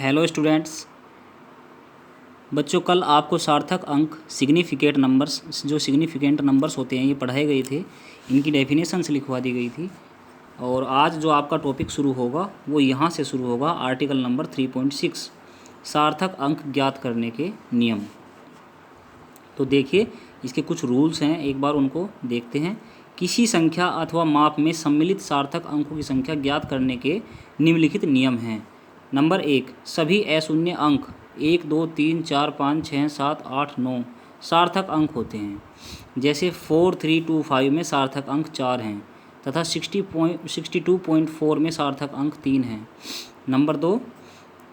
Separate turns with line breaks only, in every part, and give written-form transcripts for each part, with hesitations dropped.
Hello students. बच्चों, कल आपको सार्थक अंक सिग्निफिकेंट नंबर्स, जो सिग्निफिकेंट नंबर्स होते हैं, ये पढ़ाए गए थे। इनकी डेफिनेशंस लिखवा दी गई थी। और आज जो आपका टॉपिक शुरू होगा वो यहाँ से शुरू होगा, आर्टिकल नंबर 3.6, सार्थक अंक ज्ञात करने के नियम। तो देखिए, इसके कुछ रूल्स हैं, एक बार उनको देखते हैं। किसी संख्या अथवा माप में सम्मिलित सार्थक अंकों की संख्या ज्ञात करने के निम्नलिखित नियम हैं। नंबर 1, सभी अशून्य अंक 1, 2, 3, 4, 5, 6, 7, 8, 9 सार्थक अंक होते हैं। जैसे 4, 3, 2, 5 में सार्थक अंक 4 हैं तथा 62.4 में सार्थक अंक 3 हैं। नंबर 2,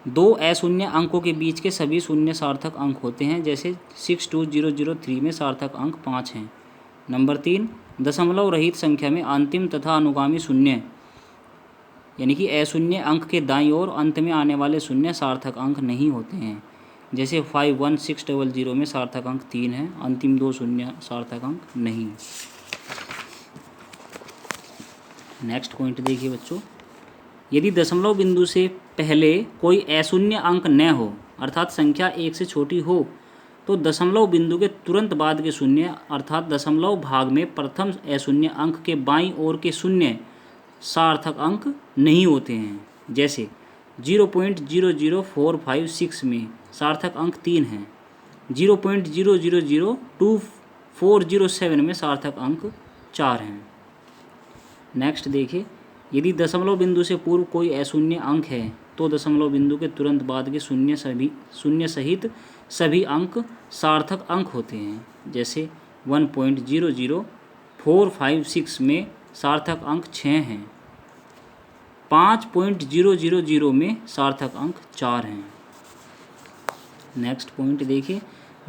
दो अशून्य अंकों के बीच के सभी शून्य सार्थक अंक होते हैं। जैसे 62003 में सार्थक अंक 5 हैं। नंबर 3, दशमलव रहित संख्या में अंतिम तथा अनुगामी शून्य, यानी कि अशून्य अंक के दाईं ओर अंत में आने वाले शून्य सार्थक अंक नहीं होते हैं। जैसे 51600 में सार्थक अंक 3 है, अंतिम दो शून्य सार्थक अंक नहीं। नेक्स्ट पॉइंट देखिए बच्चों, यदि दशमलव बिंदु से पहले कोई अशून्य अंक न हो, अर्थात संख्या 1 से छोटी हो, तो दशमलव बिंदु के तुरंत बाद के शून्य, अर्थात दशमलव भाग में प्रथम अशून्य अंक के बाईं ओर के शून्य सार्थक अंक नहीं होते हैं। जैसे 0.00456 में सार्थक अंक 3 हैं। 0.000247 में सार्थक अंक 4 हैं। नेक्स्ट देखिए, यदि दशमलव बिंदु से पूर्व कोई अशून्य अंक है तो दशमलव बिंदु के तुरंत बाद के शून्य सहित सभी अंक सार्थक अंक होते हैं। जैसे 1.00456 में सार्थक अंक 6 हैं। 5.000 में सार्थक अंक 4 हैं। नेक्स्ट पॉइंट देखिए,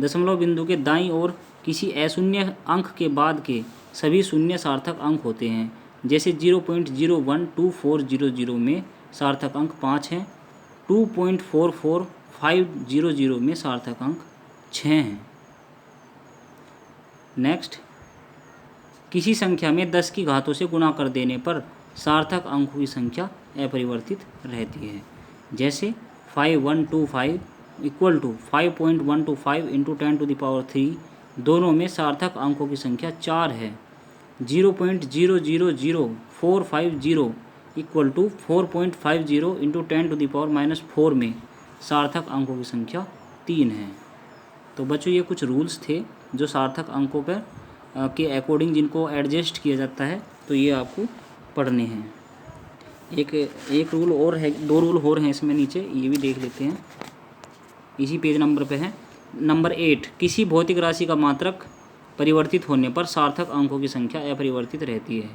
दशमलव बिंदु के दाईं ओर किसी अशून्य अंक के बाद के सभी शून्य सार्थक अंक होते हैं। जैसे 0.012400 में सार्थक अंक 5 हैं। 2.44500 में सार्थक अंक 6 हैं। नेक्स्ट, किसी संख्या में 10 की घातों से गुणा कर देने पर सार्थक अंकों की संख्या अपरिवर्तित रहती है। जैसे 5125 इक्वल टू 5.125 इंटू 10⁻³ दोनों में सार्थक अंकों की संख्या 4 है। 0.000450 इक्वल टू 4.50 इंटू 10⁻⁻4 में सार्थक अंकों की संख्या 3 है। तो बच्चों, ये कुछ रूल्स थे जो सार्थक अंकों पर के अकॉर्डिंग जिनको एडजस्ट किया जाता है, तो ये आपको पढ़ने हैं। एक रूल और है, 2 रूल और हैं इसमें नीचे, ये भी देख लेते हैं। इसी पेज नंबर पे है। नंबर 8, किसी भौतिक राशि का मात्रक परिवर्तित होने पर सार्थक अंकों की संख्या अपरिवर्तित रहती है।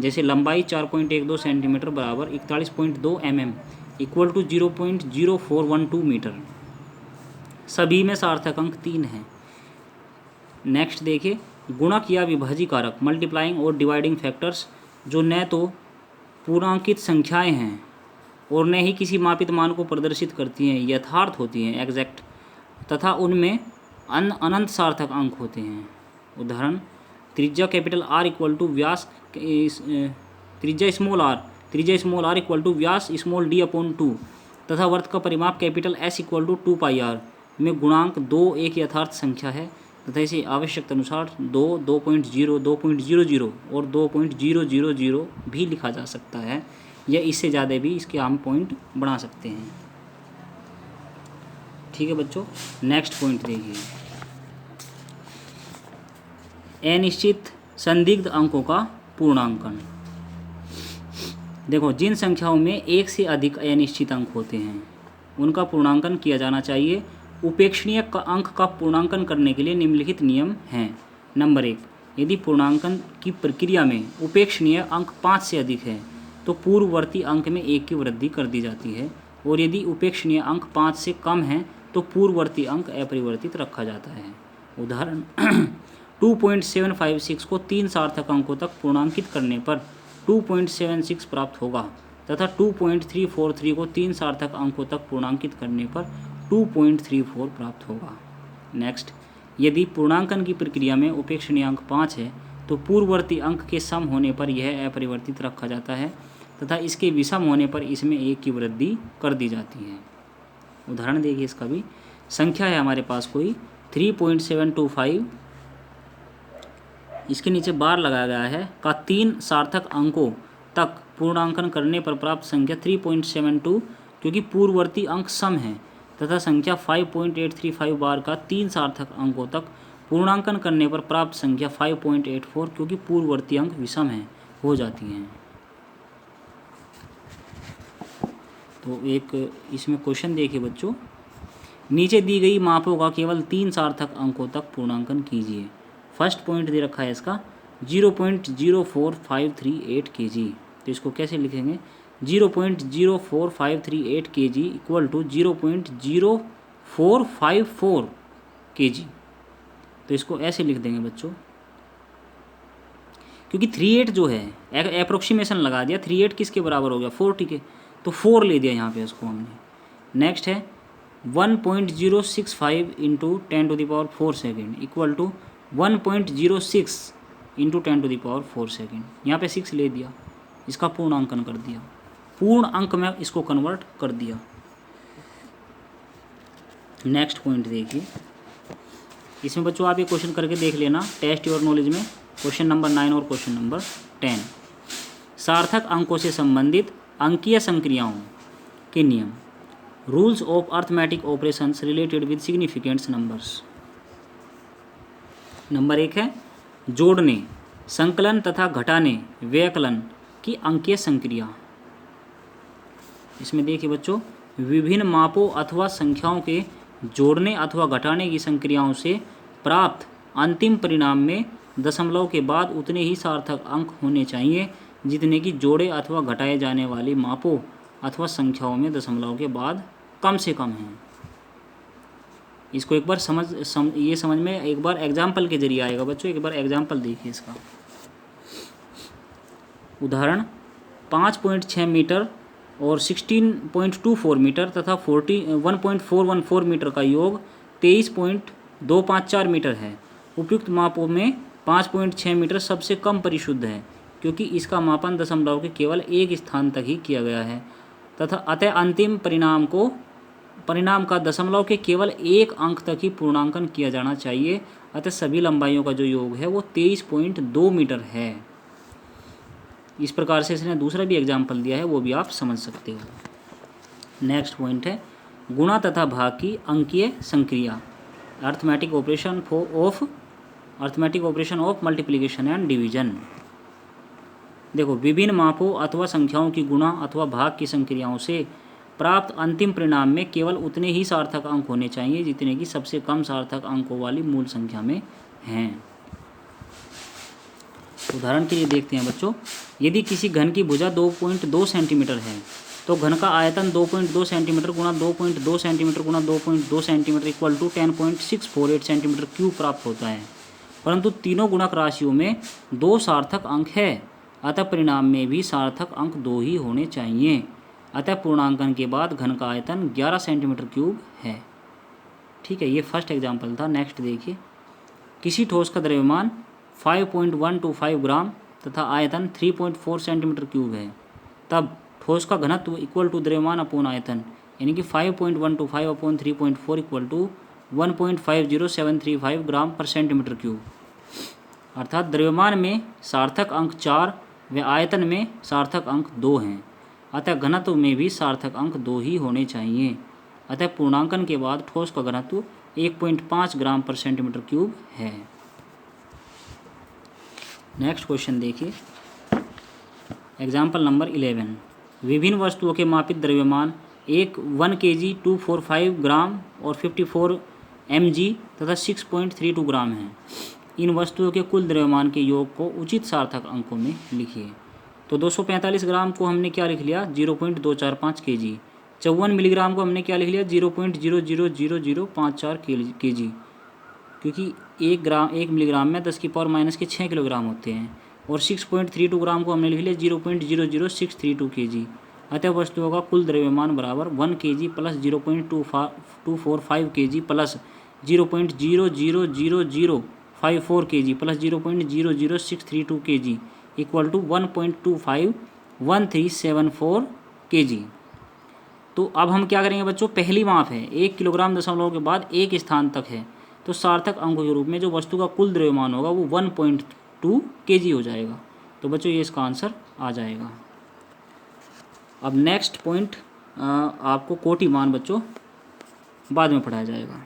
जैसे लंबाई 4.12 सेंटीमीटर बराबर 41.2 mm इक्वल टू 0.0412 मीटर। सभी में सार्थक अंक 3 हैं। नेक्स्ट देखिए, गुणक या विभाज्य कारक, मल्टीप्लाइंग और डिवाइडिंग फैक्टर्स, जो न तो पूर्णांकित संख्याएं हैं और न ही किसी मापित मान को प्रदर्शित करती हैं, यथार्थ होती हैं, एग्जैक्ट, तथा उनमें अनंत सार्थक अंक होते हैं। उदाहरण, त्रिज्या कैपिटल R इक्वल टू व्यास त्रिज्या स्मॉल r इक्वल टू व्यास स्मॉल d/2 तथा वर्त का परिमाप capital S equal to 2πr में गुणांक 2 एक यथार्थ संख्या है तथा इसे आवश्यकता अनुसार 2, 2.0, 2.00 और 2.000 भी लिखा जा सकता है, या इससे ज़्यादा भी इसके हम पॉइंट बना सकते हैं। ठीक है बच्चों। नेक्स्ट पॉइंट देखिए, अनिश्चित संदिग्ध अंकों का पूर्णांकन। देखो, जिन संख्याओं में एक से अधिक अनिश्चित अंक होते हैं उनका पूर्णांकन किया जाना चाहिए। उपेक्षणीय अंक का पूर्णांकन करने के लिए निम्नलिखित नियम हैं। नंबर 1, यदि पूर्णांकन की प्रक्रिया में उपेक्षणीय अंक 5 से अधिक है तो पूर्ववर्ती अंक में 1 की वृद्धि कर दी जाती है, और यदि उपेक्षणीय अंक 5 से कम है तो पूर्ववर्ती अंक अपरिवर्तित रखा जाता है। उदाहरण 2.756 को 3 सार्थक अंकों तक पूर्णांकित करने पर 2.76 प्राप्त होगा तथा 2.343 को 3 सार्थक अंकों तक पूर्णांकित करने पर 2.34 प्राप्त होगा। नेक्स्ट, यदि पूर्णांकन की प्रक्रिया में उपेक्षणीय अंक 5 है तो पूर्ववर्ती अंक के सम होने पर यह अपरिवर्तित रखा जाता है तथा इसके विषम होने पर इसमें 1 की वृद्धि कर दी जाती है। उदाहरण देखिए इसका भी। संख्या है हमारे पास कोई 3.725, इसके नीचे बार लगाया गया है का 3 सार्थक अंकों तक पूर्णांकन करने पर प्राप्त संख्या 3.72 क्योंकि पूर्ववर्ती अंक सम है, तथा संख्या 5.835 बार का 3 सार्थक अंकों तक पूर्णांकन करने पर प्राप्त संख्या 5.84 क्योंकि पूर्ववर्ती अंक विषम हैं हो जाती हैं। तो एक इसमें क्वेश्चन देखिए बच्चों, नीचे दी गई मापों का केवल 3 सार्थक अंकों तक पूर्णांकन कीजिए। फर्स्ट पॉइंट दे रखा है इसका 0.04538 kg, तो इसको कैसे लिखेंगे 0.04538 kg इक्वल टू 0.0454 kg, तो इसको ऐसे लिख देंगे बच्चों, क्योंकि 38 जो है अप्रोक्सीमेशन लगा दिया, 38 किसके बराबर हो गया 4, ठीक है, तो 4 ले दिया यहाँ पे उसको हमने। नेक्स्ट है 1.065 into 10⁴ second equal to 1.06 into 10⁴ second, यहाँ पे 6 ले दिया, इसका पूर्णांकन कर दिया, पूर्ण अंक में इसको कन्वर्ट कर दिया। नेक्स्ट पॉइंट देखिए, इसमें बच्चों आप ये क्वेश्चन करके देख लेना टेस्ट योर नॉलेज में, क्वेश्चन नंबर 9 और क्वेश्चन नंबर 10। सार्थक अंकों से संबंधित अंकीय संक्रियाओं के नियम, rules of arithmetic operations related with significant numbers. Number 1 है जोड़ने, संकलन तथा घटाने, व्यकलन की अंकीय संक्रिया। इसमें देखिए बच्चों, विभिन्न मापों अथवा संख्याओं के जोड़ने अथवा घटाने की संक्रियाओं से प्राप्त अंतिम परिणाम में दशमलव के बाद उतने ही सार्थक अंक होने चाहिए जितने की जोड़े अथवा घटाए जाने वाली मापों अथवा संख्याओं में दशमलव के बाद कम से कम हैं। इसको एक बार ये समझ में एक बार एग्जाम्पल के जरिए आएगा बच्चों, एक बार एग्जाम्पल देखिए इसका। उदाहरण 5.6 मीटर और 16.24 मीटर तथा 1.414 मीटर का योग 23.254 मीटर है। उपयुक्त मापों में 5.6 मीटर सबसे कम परिशुद्ध है क्योंकि इसका मापन दशमलव के केवल एक स्थान तक ही किया गया है तथा अतः अंतिम परिणाम का दशमलव के केवल एक अंक तक ही पूर्णांकन किया जाना चाहिए। अतः सभी लंबाइयों का जो योग है वो 23.2 मीटर है। इस प्रकार से इसने दूसरा भी एग्जाम्पल दिया है, वो भी आप समझ सकते हो। नेक्स्ट पॉइंट है गुणा तथा भाग की अंकीय संक्रिया, arithmetic operation of multiplication and division. देखो, विभिन्न मापों अथवा संख्याओं की गुणा अथवा भाग की संक्रियाओं से प्राप्त अंतिम परिणाम में केवल उतने ही सार्थक अंक होने चाहिए जितने की सबसे कम सार्थक अंकों वाली मूल संख्या में हैं। उदाहरण के लिए देखते हैं बच्चों, यदि किसी घन की भुजा 2.2 सेंटीमीटर है तो घन का आयतन 2.2 सेंटीमीटर गुणा 2.2 सेंटीमीटर गुणा 2.2 centimetre equal to 10.648 centimetre cube प्राप्त होता है, परंतु तीनों गुणक राशियों में 2 सार्थक अंक है, अतः परिणाम में भी सार्थक अंक 2 ही होने चाहिए। अतः पूर्णांकन के बाद घन का आयतन 11 सेंटीमीटर क्यूब है। ठीक है, ये फर्स्ट एग्जाम्पल था। नेक्स्ट देखिए, किसी ठोस का द्रव्यमान 5.125 ग्राम तथा आयतन 3.4 सेंटीमीटर क्यूब है, तब ठोस का घनत्व इक्वल टू द्रव्यमान अपोन आयतन, यानी कि 5.125 अपॉन 3.4 इक्वल टू 1.50735 ग्राम पर सेंटीमीटर क्यूब। अर्थात द्रव्यमान में सार्थक अंक 4 व आयतन में सार्थक अंक 2 हैं, अतः घनत्व में भी सार्थक अंक 2 ही होने चाहिए। अतः पूर्णांकन के बाद ठोस का घनत्व 1.5 ग्राम पर सेंटीमीटर क्यूब है। नेक्स्ट क्वेश्चन देखिए, एग्जाम्पल नंबर 11। विभिन्न वस्तुओं के मापित द्रव्यमान 1 kg 245 ग्राम और 54 mg तथा 6.32 ग्राम है। इन वस्तुओं के कुल द्रव्यमान के योग को उचित सार्थक अंकों में लिखिए। तो 245 ग्राम को हमने क्या लिख लिया 0.245 kg, 54 मिलीग्राम को हमने क्या लिख लिया 0.000054 kg, क्योंकि 1 मिलीग्राम में 10⁻⁻6 किलोग्राम होते हैं, और 6.32 ग्राम को हमने लिख लिया 0.00632 kg। अतः वस्तुओं का कुल द्रव्यमान बराबर 1 kg plus 0.245 kg plus 0.00054 kg plus 0.00632 kg equal to 1.251374 kg। तो अब हम क्या करेंगे बच्चों, पहली माप है 1 किलोग्राम दशमलव के बाद एक स्थान तक है, तो सार्थक अंकों के रूप में जो वस्तु का कुल द्रव्यमान होगा वो 1.2 kg हो जाएगा। तो बच्चों ये इसका आंसर आ जाएगा। अब नेक्स्ट पॉइंट आपको कोटि मान बच्चों बाद में पढ़ाया जाएगा।